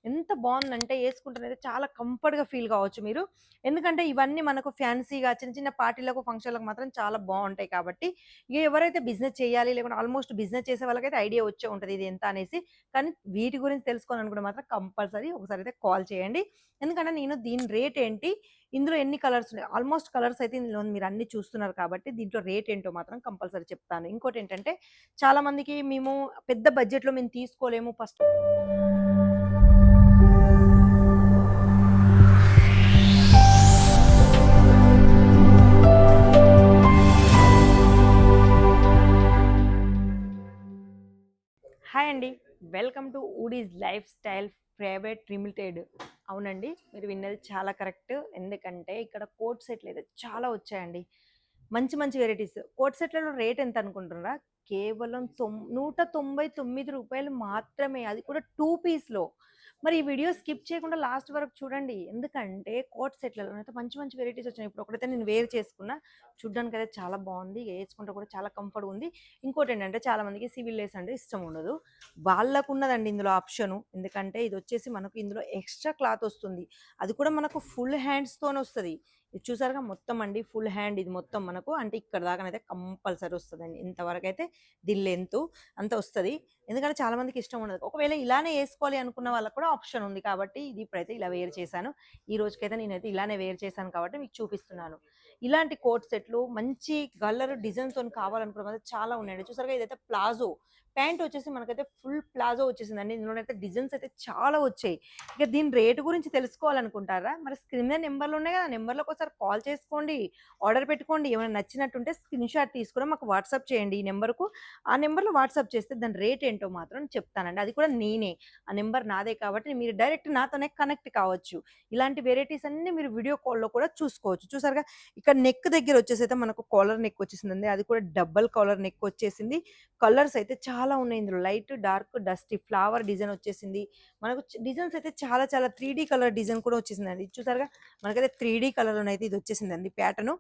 ఎంత బావుందంటే యేసుకుంటేనైతే చాలా కంఫర్ట్‌గా ఫీల్ కావచ్చు మీరు. ఎందుకంటే ఇవన్నీ మనకు ఫ్యాన్సీగా చిన్న చిన్న పార్టీలకు, ఫంక్షన్‌లకు మాత్రం చాలా బావుంటాయి కాబట్టి, ఇగ ఎవరైతే బిజినెస్ చేయాలి లేకుంటే ఆల్మోస్ట్ బిజినెస్ చేసే వాళ్ళకైతే ఐడియా వచ్చే ఉంటది ఇది ఎంత అనేసి. కానీ వీటి గురించి తెలుసుకోవాలనుకుంటే మాత్రం కంపల్సరీ ఒకసారైతే కాల్ చేయండి. ఎందుకంటే నేను దీని రేట్ ఏంటి, ఇందులో ఎన్ని కలర్స్ ఉన్నాయి, ఆల్మోస్ట్ కలర్స్ అయితే ఇందులో మీరు అన్నీ చూస్తున్నారు కాబట్టి దీంట్లో రేట్ ఏంటో మాత్రం కంపల్సరీ చెప్తాను. ఇంకోటేంటంటే చాలా మందికి మేము పెద్ద బడ్జెట్‌లో మేము తీసుకోలేము ఫస్ట్. హాయ్ అండి. Welcome to Woodies life style private limited. అవునండి. మీరు విన్నది చాలా కరెక్ట్. ఎందుకంటే ఇక్కడ కోట్ సెట్లు అయితే చాలా వచ్చాయండి. మంచి మంచి వెరైటీస్. కోట్ సెట్లలో రేట్ ఎంత అనుకుంటున్నారా? కేవలం ₹199 మాత్రమే. అది కూడా 2 పీస్‌లో. మరి ఈ వీడియో స్కిప్ చేయకుండా లాస్ట్ వరకు చూడండి. ఎందుకంటే కోట్ సెట్‌లలోనైతే మంచి మంచి వెరైటీస్ వచ్చినాయి. ఇప్పుడు ఒకటైతే నేను వేర్ చేసుకున్నా. చూడ్డానికైతే చాలా బావుంది. ఏసుకుంటే కూడా చాలా కంఫర్ట్‌గా ఉంది. ఇంకోటేంటంటే చాలా మందికి సివిల్ లేస్ అంటే ఇష్టం ఉండదు. వాళ్ళకున్నదండి ఇందులో ఆప్షను. ఎందుకంటే ఇదొచ్చేసి మనకు ఇందులో ఎక్స్‌ట్రా క్లాత్ ఒస్తుంది. అది కూడా మనకు ఫుల్ హ్యాండ్స్‌తోనొస్తది. ఇది చూసారుగా మొత్తం అండి ఫుల్ హ్యాండ్ ఇది మొత్తం మనకు అంటే ఇక్కడ దాకానైతే కంపల్సరీ వస్తదండి. ఇంతవరకైతే దీని లెంతు అంత వస్తది. ఎందుకంటే చాలా మందికి ఇష్టం ఉండదు. ఒకవేళ ఇలానే ఏసుకోవాలి అనుకున్న వాళ్ళకి కూడా ఆప్షన్ ఉంది కాబట్టి ఇది ఇప్పుడైతే ఇలా వేర్ చేశాను. ఈ రోజుకైతే నేనైతే ఇలానే వేర్ చేశాను కాబట్టి మీకు చూపిస్తున్నాను. ఇలాంటి కోట్ సెట్లు మంచి కలర్ డిజైన్‌తోని కావాలనుకున్న వాళ్ళు చాలా ఉన్నాయండి. చూసారుగా ఇదైతే ప్లాజో. ప్యాంట్ వచ్చేసి మనకైతే ఫుల్ ప్లాజో వచ్చేసిందండి. ఇందులోనైతే డిజైన్స్ అయితే చాలా వచ్చాయి. ఇక దీని రేటు గురించి తెలుసుకోవాలనుకుంటారా? మరి స్క్రీన్ మీద నెంబర్లు ఉన్నాయి కదా! ఆ నెంబర్‌లోకి ఒకసారి కాల్ చేసుకోండి. ఆర్డర్ పెట్టుకోండి. ఏమైనా నచ్చినట్టుంటే స్క్రీన్‌షాట్ తీసుకొని మాకు వాట్సాప్ చేయండి ఈ నెంబర్‌కు. ఆ నెంబర్‌లో వాట్సాప్ చేస్తే దాని రేట్ ఏంటో మాత్రం చెప్తానండి. అది కూడా నేనే. ఆ నెంబర్ నాదే కాబట్టి మీరు డైరెక్ట్ నాతోనే కనెక్ట్ కావచ్చు. ఇలాంటి వెరైటీస్ అన్నీ మీరు వీడియో కాల్‌లో కూడా చూసుకోవచ్చు. చూసారుగా ఇక్కడ నెక్ దగ్గర వచ్చేసైతే మనకు కాలర్ నెక్ వచ్చేసిందండి. అది కూడా డబుల్ కాలర్ నెక్ వచ్చేసింది. కలర్స్ అయితే చాలా ఉన్నాయి ఇందులో. Light, dark, dusty flower design వచ్చేసింది. మనకు డిజైన్స్ అయితే చాలా చాలా 3 కలర్ డిజైన్ కూడా వచ్చేసిందండి. ఇది చూసారుగా మనకైతే 3 కలర్‌లోనైతే ఇది వచ్చేసిందండి ప్యాటర్ను.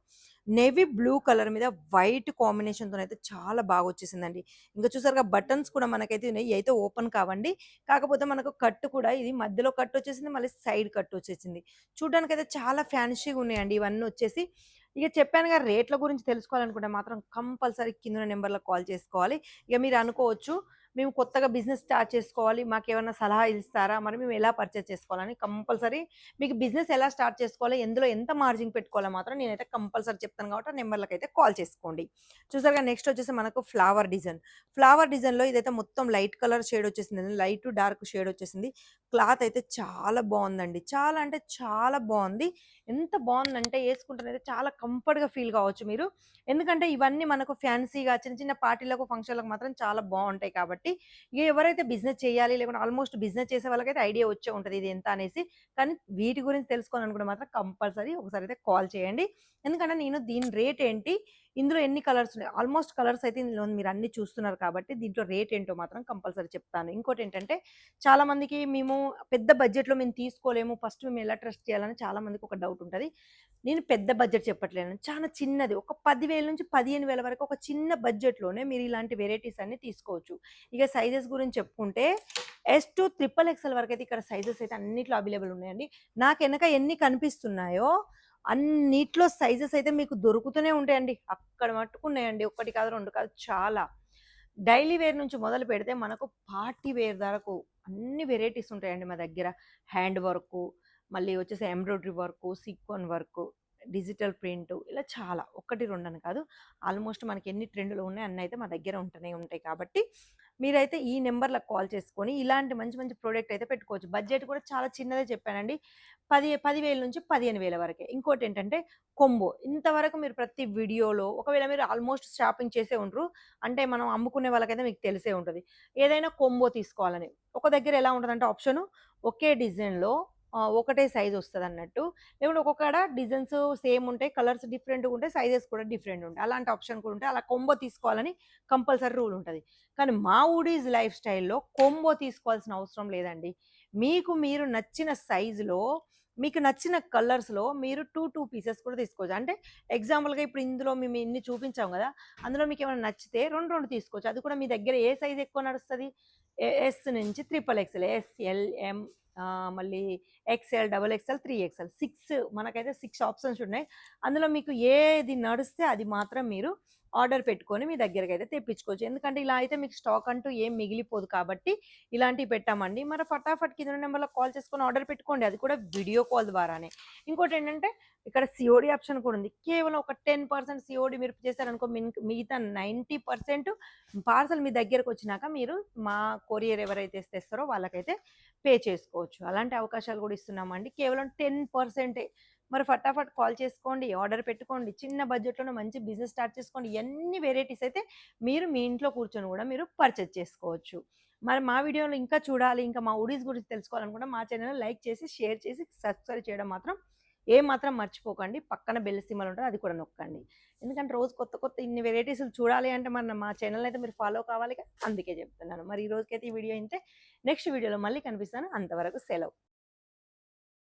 నేవీ బ్లూ కలర్ మీద వైట్ కాంబినేషన్‌తోనైతే చాలా బాగా వచ్చేసిందండి. ఇంకా చూసారుగా బటన్స్ కూడా మనకైతే ఉన్నాయి. ఇయైతే ఓపెన్ కావండి. కాకపోతే మనకు కట్ కూడా ఇది మధ్యలో కట్ వచ్చేసింది. మళ్ళీ సైడ్ కట్ వచ్చేసింది. చూడ్డానికైతే చాలా ఫ్యాన్సీగా ఉన్నాయండి ఇవన్నీ వచ్చేసి. ఇక చెప్పానుగా రేట్ల గురించి తెలుసుకోవాలనుకుంటే మాత్రం కంపల్సరీ కిందున్న నెంబర్‌లకు కాల్ చేసుకోవాలి. ఇక మీరు అనుకోవచ్చు, మేము కొత్తగా బిజినెస్ స్టార్ట్ చేసుకోవాలి. మాకేమన్నా సలహా ఇస్తారా? మరి మేము ఎలా పర్చేజ్ చేసుకోవాలని కంపల్సరీ మీకు బిజినెస్ ఎలా స్టార్ట్ చేసుకోవాలి? ఎందులో ఎంత మార్జిన్ పెట్టుకోవాలో మాత్రం నేనైతే కంపల్సరీ చెప్తాను కాబట్టి ఆ నెంబర్‌లకైతే కాల్ చేసుకోండి. చూసారుగా నెక్స్ట్ వచ్చేసి మనకు ఫ్లవర్ డిజైన్. ఫ్లవర్ డిజైన్‌లో ఇదైతే మొత్తం లైట్ కలర్ షేడ్ వచ్చేసిందండి. లైట్, డార్క్ షేడ్ వచ్చేసింది. క్లాత్ అయితే చాలా బావుందండి. చాలా అంటే చాలా బావుంది. ఎంత బావుందంటే యేసుకుంటేనైతే చాలా కంఫర్ట్‌గా ఫీల్ కావచ్చు మీరు. ఎందుకంటే ఇవన్నీ మనకు ఫ్యాన్సీగా చిన్న చిన్న పార్టీలకు, ఫంక్షన్‌లకు మాత్రం చాలా బావుంటాయి కాబట్టి, ఇగ ఎవరైతే బిజినెస్ చేయాలి లేకుంటే ఆల్మోస్ట్ బిజినెస్ చేసే వాళ్ళకైతే ఐడియా వచ్చే ఉంటది ఇది ఎంత అనేసి. కానీ వీటి గురించి తెలుసుకోవాలనుకుంటే మాత్రం కంపల్సరీ ఒకసారైతే కాల్ చేయండి. ఎందుకంటే నేను దీని రేట్ ఏంటి, ఇందులో ఎన్ని కలర్స్ ఉన్నాయి, ఆల్మోస్ట్ కలర్స్ అయితే ఇందులో మీరు అన్నీ చూస్తున్నారు కాబట్టి దీంట్లో రేట్ ఏంటో మాత్రం కంపల్సరీ చెప్తాను. ఇంకోటేంటంటే చాలా మందికి మేము పెద్ద బడ్జెట్‌లో మేము తీసుకోలేము. ఫస్ట్ మేము ఎలా ట్రస్ట్ చేయాలని చాలా మందికి ఒక డౌట్ ఉంటది. నేను పెద్ద బడ్జెట్ చెప్పట్లేను. చాలా చిన్నది ఒక 10,000 నుంచి 15,000 వరకు ఒక చిన్న బడ్జెట్‌లోనే మీరు ఇలాంటి వెరైటీస్ అన్నీ తీసుకోవచ్చు. ఇక సైజెస్ గురించి చెప్పుకుంటే ఎస్ టు ట్రిపుల్ ఎక్స్‌ఎల్ వరకైతే ఇక్కడ సైజెస్ అయితే అన్నిట్లో అవైలబుల్ ఉన్నాయండి. నాకెనక ఎన్ని కనిపిస్తున్నాయో అన్నిట్లో సైజెస్ అయితే మీకు దొరుకుతూనే ఉంటాయండి. అక్కడ మట్టుకున్నాయండి. 1 కాదు, 2 కాదు చాలా. డైలీ వేర్ నుంచి మొదలుపెడితే మనకు పార్టీ వేర్ వరకు అన్ని వెరైటీస్ ఉంటాయండి మా దగ్గర. హ్యాండ్ వర్కు, మళ్ళీ వచ్చేసి embroidery work, sequin work, digital print ఇలా చాలా. 1, 2 అని కాదు. ఆల్మోస్ట్ మనకి ఎన్ని ట్రెండ్‌లో ఉన్నాయో అన్నయితే మా దగ్గర ఉంటూనే ఉంటాయి కాబట్టి, మీరైతే ఈ నెంబర్‌లకు కాల్ చేసుకొని ఇలాంటి మంచి మంచి ప్రొడక్ట్ అయితే పెట్టుకోవచ్చు. బడ్జెట్ కూడా చాలా చిన్నదే చెప్పానండి. 10,000 నుంచి 15,000 వరకే. ఇంకోటేంటంటే కొంబో. ఇంతవరకు మీరు ప్రతి వీడియోలో ఒకవేళ మీరు ఆల్మోస్ట్ షాపింగ్ చేసే ఉంటరు. అంటే మనం అమ్ముకునే వాళ్ళకైతే మీకు తెలిసే ఉంటది. ఏదైనా కొంబో తీసుకోవాలని. ఒక దగ్గర ఎలా ఉంటదంటే ఆప్షను ఒకే డిజైన్‌లో ఒకటే సైజ్ ఒస్తదన్నట్టు. లేకుంటే ఒక్కొక్కడ డిజైన్స్ సేమ్ ఉంటాయి. కలర్స్ డిఫరెంట్‌గా ఉంటాయి. సైజెస్ కూడా డిఫరెంట్ ఉంటాయి. అలాంటి ఆప్షన్ కూడా ఉంటాయి. అలా కొంబో తీసుకోవాలని కంపల్సరీ రూల్ ఉంటది. కానీ మా వుడీస్ లైఫ్ స్టైల్‌లో కొంబో తీసుకోవాల్సిన అవసరం లేదండి. మీకు మీరు నచ్చిన సైజులో, మీకు నచ్చిన కలర్స్‌లో మీరు 2 పీసెస్ కూడా తీసుకోవచ్చు. అంటే ఎగ్జాంపుల్‌గా ఇప్పుడు ఇందులో మేము ఇన్ని చూపించాం గదా! అందులో మీకేమైనా నచ్చితే 2, 2 తీసుకోవచ్చు. అది కూడా మీ దగ్గర ఏ సైజ్ ఎక్కువ నడుస్తది? ఎస్ నుంచి ట్రిపుల్ ఎక్స్‌ఎల్, ఎస్, ఎల్, ఎం మళ్ళీ ఎక్స్ఎల్, డబుల్ ఎక్స్ఎల్, 3XL 6 మనకైతే 6 ఆప్షన్స్ ఉన్నాయి. అందులో మీకు ఏది నడిస్తే అది మాత్రం మీరు ఆర్డర్ పెట్టుకొని మీ దగ్గరకైతే తెప్పించుకోవచ్చు. ఎందుకంటే ఇలా అయితే మీకు స్టాక్ అంటూ ఏం మిగిలిపోదు కాబట్టి ఇలాంటివి పెట్టామండి. మరి ఫటాఫట్ కింద నెంబర్‌లో కాల్ చేసుకొని ఆర్డర్ పెట్టుకోండి. అది కూడా వీడియో కాల్ ద్వారానే. ఇంకోటేంటంటే ఇక్కడ సీఓడీ ఆప్షన్ కూడా ఉంది. కేవలం ఒక 10% సీఓడీ మీరు చేశారనుకో మిగతా 90% పార్సెల్ మీ దగ్గరకొచ్చినాక మీరు మా కొరియర్ ఎవరైతే తెస్తారో వాళ్ళకైతే పే చేసుకోవచ్చు. అలాంటి అవకాశాలు కూడా ఇస్తున్నామండి. కేవలం 10%. మరి ఫటాఫట్ కాల్ చేసుకోండి. ఆర్డర్ పెట్టుకోండి. చిన్న బడ్జెట్‌లోనే మంచి బిజినెస్ స్టార్ట్ చేసుకోండి. ఇయన్నీ వేరైటీస్ అయితే మీరు మీ ఇంట్లో కూర్చొని కూడా మీరు పర్చేజ్ చేసుకోవచ్చు. మరి మా వీడియోలు ఇంకా చూడాలి, ఇంకా మా వుడీస్ గురించి తెలుసుకోవాలనుకుంటే మా ఛానెల్‌ని లైక్ చేసి, షేర్ చేసి, సబ్స్క్రైబ్ చేయడం మాత్రం ఏమాత్రం మర్చిపోకండి. పక్కన బెల్ సింబల్ ఉంటది. అది కూడా నొక్కండి. ఎందుకంటే రోజు కొత్త కొత్త ఇన్ని వేరైటీస్‌లు చూడాలి అంటే మా ఛానెల్‌ని అయితే మీరు ఫాలో కావాలిగా. అందుకే చెప్తున్నాను. మరి ఈ రోజుకైతే ఈ వీడియో ఇంతే. నెక్స్ట్ వీడియోలో మళ్ళీ కనిపిస్తాను. అంతవరకు సెలవు.